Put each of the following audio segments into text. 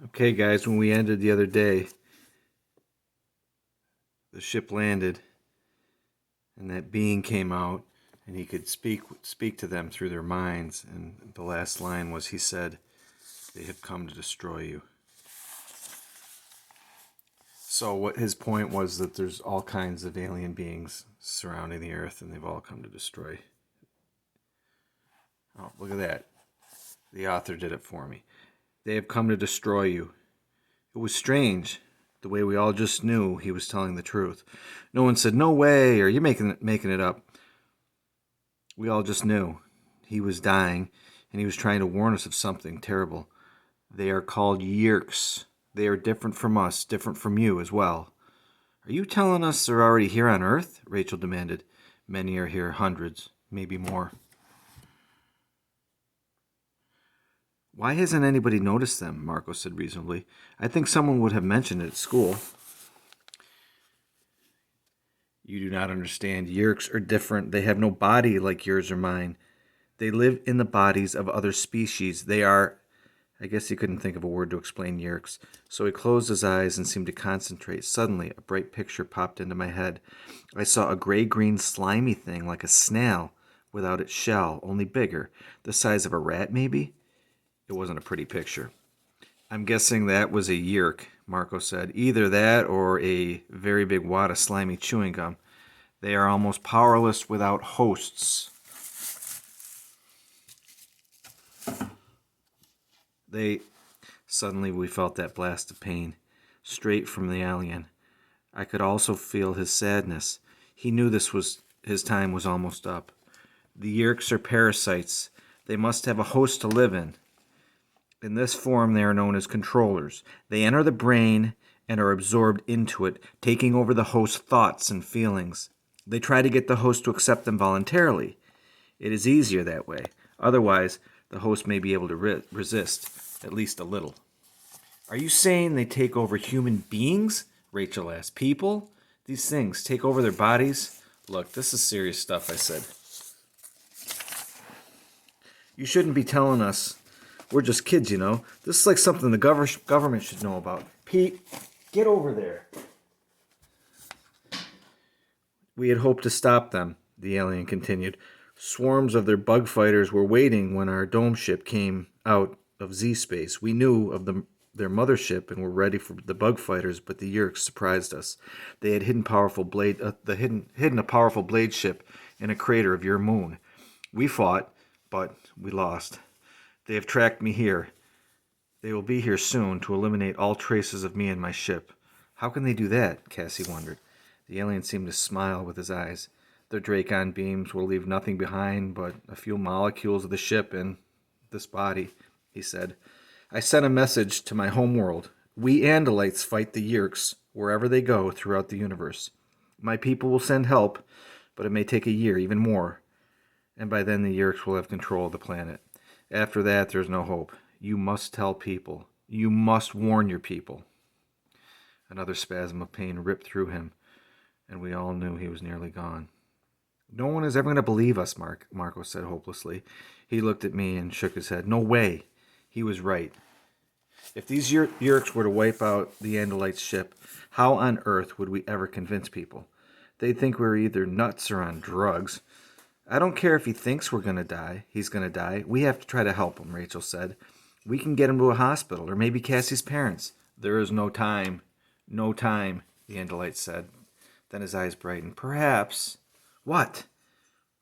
Okay, guys, when we ended the other day, the ship landed, and that being came out, and he could speak to them through their minds. And the last line was, he said, "They have come to destroy you." So what his point was that there's all kinds of alien beings surrounding the Earth, and they've all come to destroy. Oh, look at that! The author did it for me. They have come to destroy you. It was strange, the way we all just knew he was telling the truth. No one said, "No way," or "You're making it up." We all just knew he was dying, and he was trying to warn us of something terrible. They are called Yeerks. They are different from us, different from you as well. "Are you telling us they're already here on Earth?" Rachel demanded. "Many are here, hundreds, maybe more." "Why hasn't anybody noticed them?" Marco said reasonably. "I think someone would have mentioned it at school." "You do not understand. Yeerks are different. They have no body like yours or mine. They live in the bodies of other species. They are—" I guess he couldn't think of a word to explain Yeerks, so he closed his eyes and seemed to concentrate. Suddenly, a bright picture popped into my head. I saw a gray-green slimy thing like a snail without its shell, only bigger, the size of a rat maybe. It wasn't a pretty picture. "I'm guessing that was a Yeerk," Marco said. "Either that or a very big wad of slimy chewing gum. They are almost powerless without hosts. They—" Suddenly we felt that blast of pain, straight from the alien. I could also feel his sadness. He knew his time was almost up. "The Yeerks are parasites. They must have a host to live in. In this form they are known as controllers. They enter the brain and are absorbed into it, taking over the host's thoughts and feelings. They try to get the host to accept them voluntarily. It is easier that way. Otherwise, the host may be able to resist, at least a little." "Are you saying they take over human beings?" Rachel asked. "People? These things take over their bodies?" "Look, this is serious stuff," I said. "You shouldn't be telling us. We're just kids, you know. This is like something the government should know about." "Pete, get over there." "We had hoped to stop them," the alien continued. "Swarms of their bug fighters were waiting when our dome ship came out of Z space. We knew of their mothership and were ready for the bug fighters, but the Yeerks surprised us. They had hidden a powerful blade ship in a crater of your moon. We fought, but we lost. They have tracked me here. They will be here soon to eliminate all traces of me and my ship." "How can they do that?" Cassie wondered. The alien seemed to smile with his eyes. "Their Dracon beams will leave nothing behind but a few molecules of the ship in this body," he said. "I sent a message to my home world. We Andalites fight the Yeerks wherever they go throughout the universe. My people will send help, but it may take a year, even more. And by then the Yeerks will have control of the planet. After that, there's no hope. You must tell people. You must warn your people." Another spasm of pain ripped through him, and we all knew he was nearly gone. "No one is ever going to believe us," Marco said hopelessly. He looked at me and shook his head. "No way." He was right. If these Yeerks were to wipe out the Andalite ship, how on earth would we ever convince people? They'd think we're either nuts or on drugs. "I don't care if he thinks we're going to die. He's going to die. We have to try to help him," Rachel said. "We can get him to a hospital, or maybe Cassie's parents." "There is no time. No time," the Andalite said. Then his eyes brightened. "Perhaps—" "What?"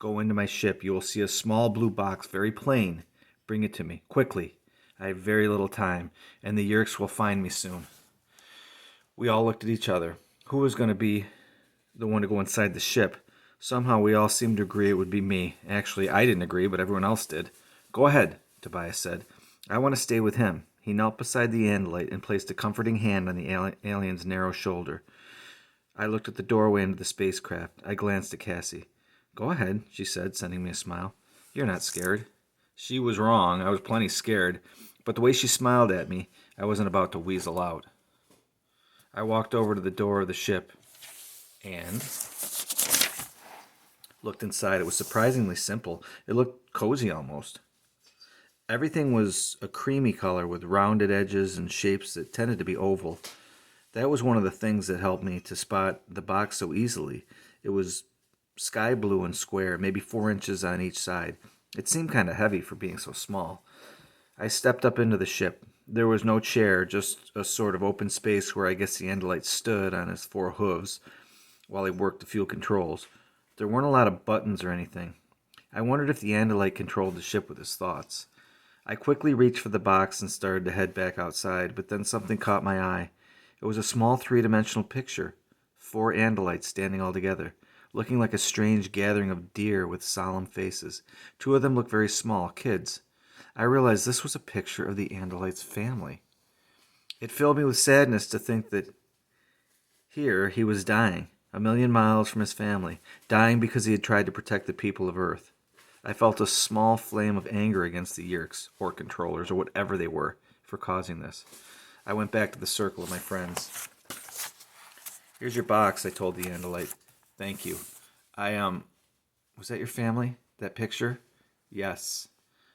"Go into my ship. You will see a small blue box, very plain. Bring it to me, quickly. I have very little time, and the Yeerks will find me soon." We all looked at each other. Who was going to be the one to go inside the ship? Somehow we all seemed to agree it would be me. Actually, I didn't agree, but everyone else did. "Go ahead," Tobias said. "I want to stay with him." He knelt beside the Andalite and placed a comforting hand on the alien's narrow shoulder. I looked at the doorway into the spacecraft. I glanced at Cassie. "Go ahead," she said, sending me a smile. "You're not scared." She was wrong. I was plenty scared. But the way she smiled at me, I wasn't about to weasel out. I walked over to the door of the ship and looked inside. It was surprisingly simple. It looked cozy almost. Everything was a creamy color with rounded edges and shapes that tended to be oval. That was one of the things that helped me to spot the box so easily. It was sky blue and square, maybe 4 inches on each side. It seemed kind of heavy for being so small. I stepped up into the ship. There was no chair, just a sort of open space where I guess the Andalite stood on his 4 hooves while he worked the fuel controls. There weren't a lot of buttons or anything. I wondered if the Andalite controlled the ship with his thoughts. I quickly reached for the box and started to head back outside, but then something caught my eye. It was a small three-dimensional picture. 4 Andalites standing all together, looking like a strange gathering of deer with solemn faces. 2 of them looked very small, kids. I realized this was a picture of the Andalite's family. It filled me with sadness to think that here he was dying, a million miles from his family, dying because he had tried to protect the people of Earth. I felt a small flame of anger against the Yeerks, or controllers, or whatever they were, for causing this. I went back to the circle of my friends. Here's your box, I told the Andalite. Thank you. Was that your family? That picture? Yes.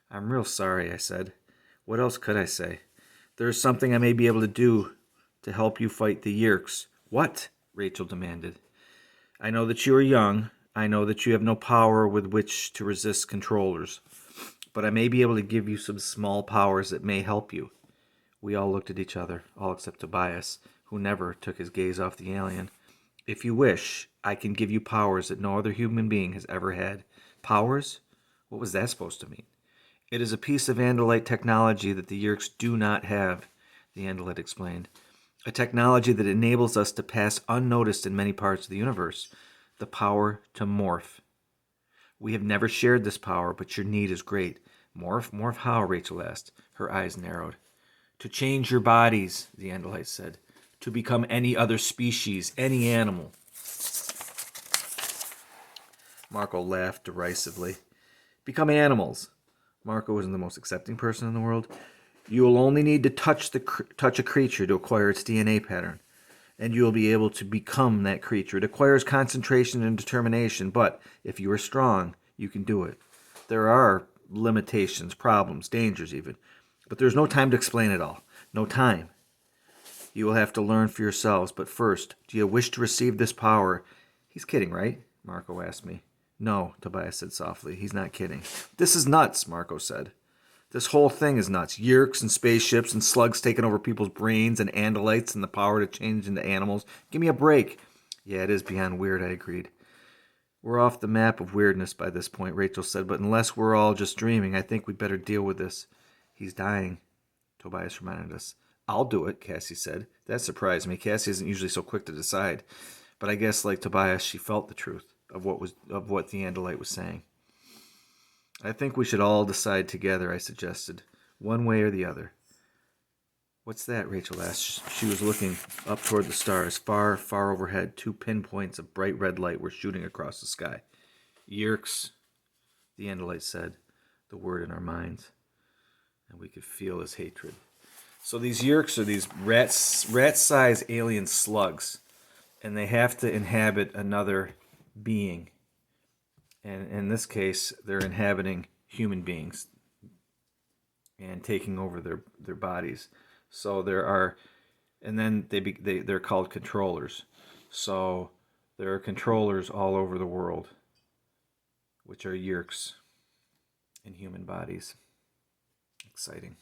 I'm real sorry, I said. What else could I say? There's something I may be able to do to help you fight the Yeerks. What? Rachel demanded. I know that you are young. I know that you have no power with which to resist controllers. But I may be able to give you some small powers that may help you. We all looked at each other, all except Tobias, who never took his gaze off the alien. If you wish, I can give you powers that no other human being has ever had. Powers? What was that supposed to mean? It is a piece of Andalite technology that the Yeerks do not have, the Andalite explained. A technology that enables us to pass unnoticed in many parts of the universe. The power to morph. We have never shared this power, but your need is great. Morph? Morph how? Rachel asked. Her eyes narrowed. To change your bodies, the Andalite said. To become any other species, any animal. Marco laughed derisively. Become animals. Marco isn't the most accepting person in the world. You will only need to touch a creature to acquire its DNA pattern, and you will be able to become that creature. It requires concentration and determination, but if you are strong, you can do it. There are limitations, problems, dangers even, but there's no time to explain it all. No time. You will have to learn for yourselves, but first, do you wish to receive this power? He's kidding, right? Marco asked me. No, Tobias said softly. He's not kidding. This is nuts, Marco said. This whole thing is nuts. Yeerks and spaceships and slugs taking over people's brains and Andalites and the power to change into animals. Give me a break. Yeah, it is beyond weird, I agreed. We're off the map of weirdness by this point, Rachel said, but unless we're all just dreaming, I think we'd better deal with this. He's dying, Tobias reminded us. I'll do it, Cassie said. That surprised me. Cassie isn't usually so quick to decide. But I guess, like Tobias, she felt the truth of what the Andalite was saying. I think we should all decide together, I suggested, one way or the other. What's that? Rachel asked. She was looking up toward the stars. Far, far overhead, 2 pinpoints of bright red light were shooting across the sky. Yeerks, the Andalite said, the word in our minds. And we could feel his hatred. So these Yeerks are these rat-sized alien slugs. And they have to inhabit another being. And in this case, they're inhabiting human beings and taking over their bodies. So there are, and then they're called controllers. So there are controllers all over the world, which are Yeerks in human bodies. Exciting.